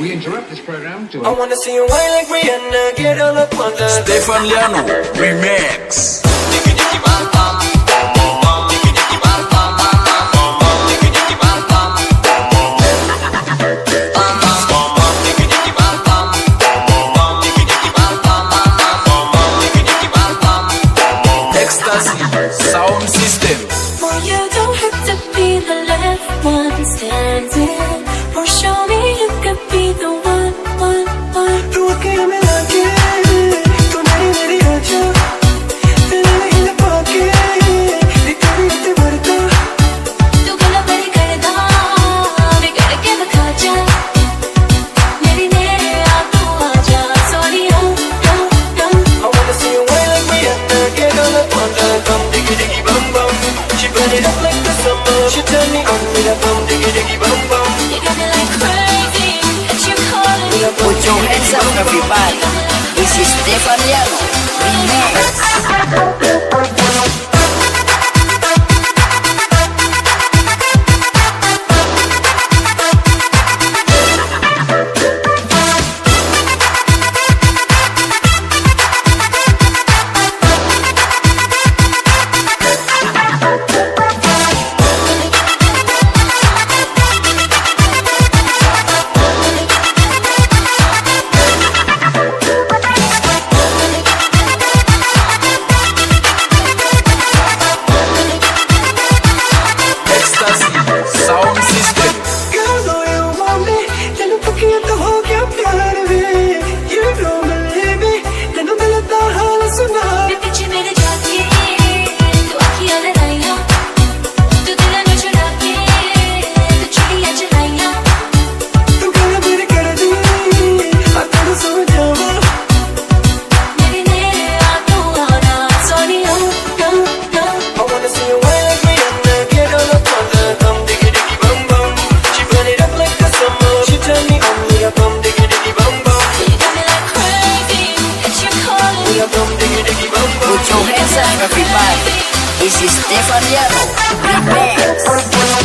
We interrupt this program to... I wanna see you whine like Rihanna, get all up on the Stefan Liano Remix. Ecstasy Sound System. Well, you don't have to be the last one standing, or show me you could be the one. तू अकेले में लाके तू मेरी आजा तेरे लिए पाके तेरी इतनी बढ़ता तू गला बड़ी करदा बिगड़ के दिखा जा मेरी मेरे आ तू आजा Sonia I wanna see you whine like Rihanna, get all up on the come diggy diggy bum bum. She burn it up like the summer. She turn me on with a bum diggy diggy bum bum. You got me like crazy that you calling me. Put your hands up, everybody. This is Stefan Liano Remix. Sound System. Girl, know you want me. तेनू पक्कियां तो हो गया प्यार वे. You know me, baby. तेनू दिल दा हाल सुना. मैं पीछे मेरे जाके तू आँखियाँ लड़ाइयाँ तू दिल में चुरा के तू चिड़ियाँ चलाइयाँ तू गला मेरी कर दी. आ तेनू सो जावा. मेरी मेरे आ तू आना Sonia I wanna see you whine like Rihanna, get all up on the come diggy diggy bum bum. She burn it up like the summer. She turn me on with a bum diggy diggy bum bum. You got me like crazy that you calling With a bum diggy diggy bum bum. Put your hands up, everybody. This is Stefan Liano Remix.